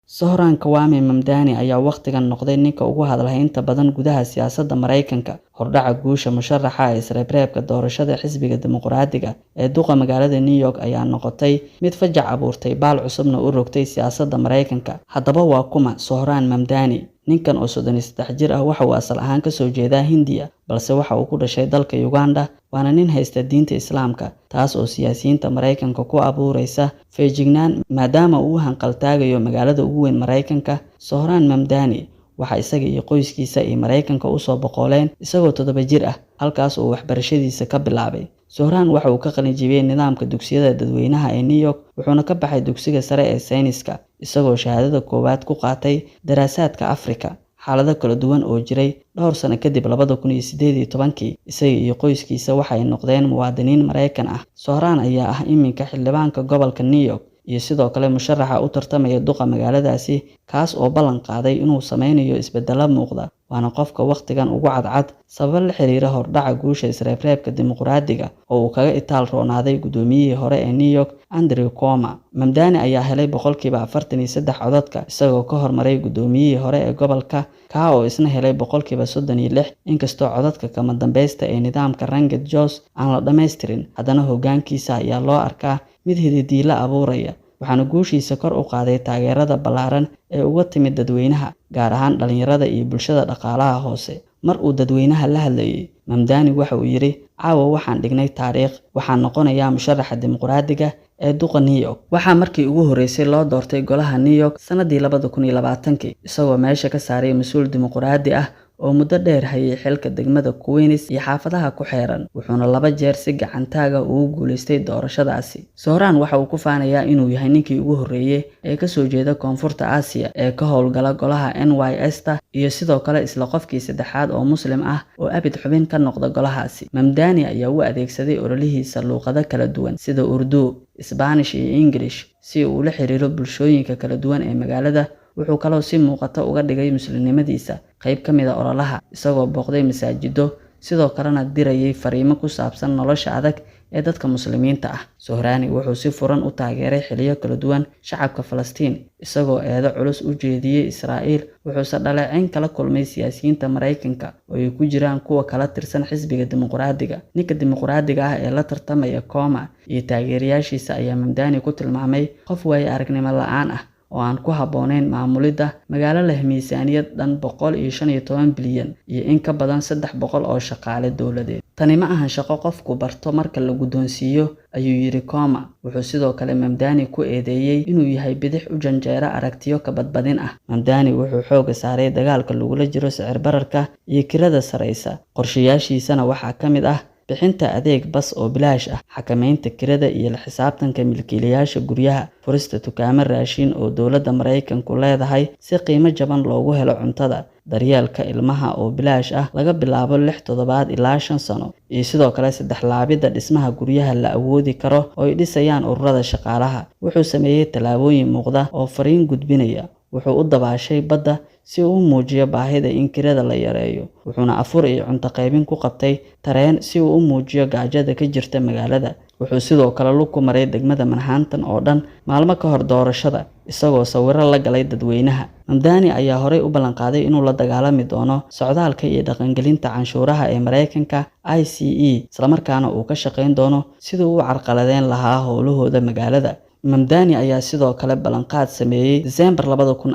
Zohran Kwame Mamdani ayaa waqtigan noqday ninka ugu hadalhaynta badan gudaha siyaasadda Mareykanka. Hordhaca guusha musharaxa ee isreebreebka doorashada xisbiga dimuqraadiga ee duqa magaalada New York ayaa noqotay mid fajac abuurtay baal cusubna u rogtay siyaasadda Mareykanka. Haddaba waa kuma Zohran Mamdani? Ninkan oo 33 jir ah waxa uu asal ahaan ka soo jeedaa Hindiya, balse waxa uu ku dhashay dalka Uganda, waana nin haysta diinta Islaamka, taas oo siyaasiyiinta Mareykanka ku abuureysa feejignaan maadaama uu hanqaltaagayo magaalada ugu weyn Mareykanka. Zohran Mamdani waxa isaga iyo qoyskiisa ay Mareykanka u soo boqoleen isagoo 7 jir ah, halkaas oo waxbarashadiisa ka bilaabay. Zohran waxa uu ka qalin jebiyay nidaamka dugsiyada dadweynaha ee New York, wuxuuna ka baxay dugsiga sare ee sayniska isagoo shahaadada koowaad ku qaatay daraasaadka Afrika. Xaalado kala duwan oo jiray dhowr sano kadib 2018, isaga iyo qoyskiisa waxay noqdeen muwaadiniin Mareykan ah. Zohran ayaa ah iminka xildhibaanka gobolka New York iyo sidoo kale musharaxa u tartamaya duqa magaaladaasi, kaas oo ballan qaaday inuu sameynayo isbeddelo muuqda. Waana qofka waqtigan ugu cadcad sabab la xiriira hordhaca guusha isreebreebka dimuqraadiga oo uu kaga itaal roonaaday gudoomiyihii hore ee New York Andrew Cuomo. Mamdani ayaa helay 43% codadka, isagoo ka hormaray gudoomiyihii hore ee gobolka ka oo isna helay 36%. Inkastoo codadka kama dambaysta ee nidaamka ranked Jones aan la dhammaystirin, haddana hoggaankiisa ayaa loo arkaa mid hididiilo abuuraya, waxaana guushiisa kor u qaaday taageerada ballaaran ee uga timid dadweynaha, gaar ahaan dhalinyarada iyo bulshada dhaqaalaha hoose. Mar uu dadweynaha la hadlayay, Mamdani waxa uu yiri, "Caawa waxaan dhignay taariikh, waxaan noqonayaa musharaxa dimuqraadiga ee duqa New York." Waxaa markii ugu horeysay loo doortay golaha New York sanadii 2020, isagoo meesha ka saaray mas'uul dimuqraadi ah oo muddo dheer hayay xilka degmada Queens iyo xaafadaha ku xeeran, wuxuuna 2 jeer si gacantaaga ugu guuleystay doorashadaasi. Zohran waxa uu ku faanayaa inuu yahay ninkii ugu horreeyay ee ka soo jeeda Koonfurta Aasiya ee ka howlgala golaha NYS-ta iyo sidoo kale isla qofkii saddexaad oo Muslim ah oo abid xubin ka noqda golahaasi. Mamdani ayaa u adeegsaday ololihiisa luqado kala duwan sida Urdu, Isbaanish iyo English si uu ula xiriiro bulshooyinka kala duwan ee magaalada. Wuxuu kaloo si muuqata uga dhigay muslimnimadiisa qayb ka mid ah ololaha, isagoo booqday masaajido, sidoo kalena dirayay fariimo ku saabsan nolosha adag ee dadka muslimiinta ah. Zohran wuxuu si furan u taageeray xiliyo kala duwan shacabka Falastiin, isagoo eedo culus u jeediyay Israa'iil. Wuxuuse dhaleecayn kala kulmay siyaasiyiinta Mareykanka oo ay ku jiraan kuwa kala tirsan xisbiga dimuqraadiga. Ninka dimuqraadiga ah ee la tartamaya Cuomo iyo taageerayaashiisa ayaa Mamdani ku tilmaamay qof waayo aragnimo la'aan ah oo aan ku habboonayn maamulidda magaalo leh miisaaniyad dhan 115 bilyan iyo in ka badan 300 oo shaqaale dowladeed. Tani ma ahan shaqo qofku barto marka la guddoonsiiyo, ayuu yiri Cuomo. Wuxuu sidoo kale Mamdani ku eedeeyay inuu yahay bidix u janjeera aragtiyo ka badbadin ah. Mamdani wuxuu xooga saaray dagaalka lagula jiro sicir bararka iyo kirada sareysa. Qorshayaashiisana waxaa ka mid ah bixinta adeeg bas oo bilaash ah, xakamaynta kirada iyo la xisaabtanka milkiilayaasha guryaha, furista dukaamo raashin oo dowladda Mareykanku leedahay si qiimo jaban loogu helo cuntada, daryeelka ilmaha oo bilaash ah laga bilaabo 6 toddobaad ilaa 5 sano, iyo sidoo kale 3 laabidda dhismaha guryaha la awoodi karo oo ay dhisayaan ururada shaqaalaha. Wuxuu sameeyay tallaabooyin muuqda oo fariin gudbinaya. Wuxuu u dabaashay badda si uu u muujiyo baahida in kirada la yareeyo, wuxuuna afur iyo cunto qaybin ku qabtay tareen si uu u muujiyo gaajada ka jirta magaalada. Wuxuu sidoo kale lug ku maray degmada Manhattan oo dhan maalmo ka hor doorashada, isagoo sawirro la galay dadweynaha. Mamdani ayaa horey u ballan qaaday inuu la dagaalami doono socdaalka iyo dhaqangelinta canshuuraha ee Mareykanka ICE, isla markaana uu ka shaqayn doono sidii uu u carqaladeyn lahaa howlahooda magaalada. Mamdani ayaa sidoo kale ballanqaad sameeyay December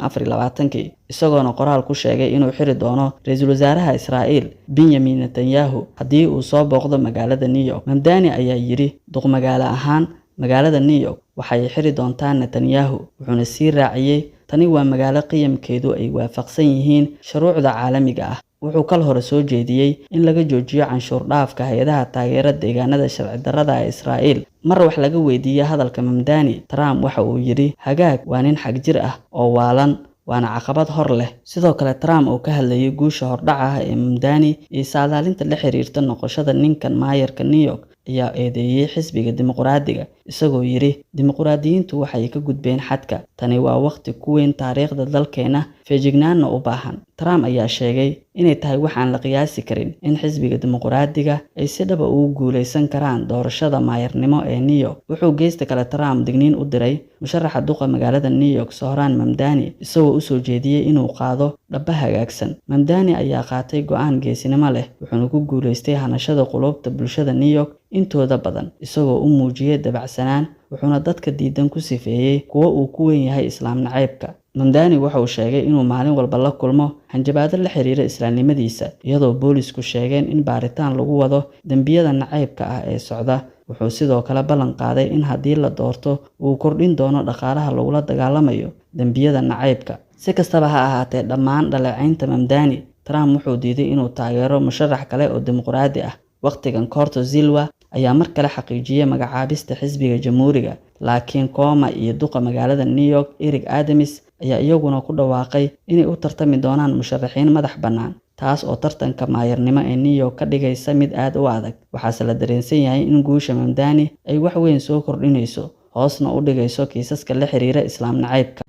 2024, isagoona qoraal ku sheegay inuu xiri doono ra'iisul wasaaraha Israa'iil Benjamin Netanyahu haddii uu soo booqdo magaalada New York. Mamdani ayaa yiri, duq magaalo ahaan magaalada New York waxay xiri doontaa Netanyahu, wuxuuna sii raaciyay, tani waa magaalo qiyamkeedu ay waafaqsan yihiin shuruucda caalamiga ah. Wuxuu kal hore soo jeediyay in laga joojiyo canshuur dhaafka hay'adaha taageerada deegaanada sharci darrada ee Israa'iil. Mar wax laga weydiiyay hadalka Mamdani, Trump waxa uu yiri, "Hagaag waa nin xag jir ah oo waalan, waana caqabad hor leh." Sidoo kale Trump oo ka hadlayay guusha hordhaca ah ee Mamdani iyo saadaalinta la xiriirta noqoshada ninkan maayarka New York ayaa eedeeyay xisbiga dimuqraadiga, isagoo yiri, "Dimuqraadiyiintu waxay ka gudbeen xadka. Tani waa waqti ku weyn taariikhda dalkeena, feejignaanna u baahan." Trump ayaa sheegay inay tahay wax aan la qiyaasi karin in xisbiga dimuqraadiga ay si dhaba ugu guuleysan karaan doorashada maayarnimo ee New York. Wuxuu geesta kale Trump digniin u diray musharaxa duqa magaalada New York Zohran Mamdani isagoo u soo jeediyay inuu qaado dhaba hagaagsan. Mamdani ayaa qaatay go'aan geesinimo leh wuxuuna ku guuleystay hanashada qulubta bulshada New York intooda badan isagoo u muujiyay dabacsanaan wuxuuna dadka diidan ku sifeeyay kuwa uu ku weyn yahay islaam nacaybka. Mamdani waxa uu sheegay inuu maalin walba la kulmo hanjabaado la xiriira islaamnimadiisa iyadoo boolisku sheegeen in baaritaan lagu wado dambiyada nacaybka ah ee socda. Wuxuu sidoo kale ballan qaaday in haddii la doorto uu kordhin doono dhaqaalaha lagula dagaalamayo dambiyada nacaybka. Si kastaba ha ahaatee dhammaan dhaleecaynta Mamdani, Trump wuxuu diiday inuu taageero musharax kale oo dimuqraadi ah. Waqtigan Corto Silva ayaa mar kale xaqiijiyay magacaabista xisbiga Jamhuuriga, laakiin Cuomo iyo duqa magaalada New York Eric Adams ayaa iyaguna ku dhawaaqay inay u tartami doonaan musharaxiin madax bannaan, taas oo tartanka maayarnimo ee New York ka dhigaysa mid aad u adag. Waxaase la dareensan yahay in guusha Mamdani ay wax weyn soo kordhinayso, hoosna u dhigayso kiisaska la xiriira islaam nacaybka.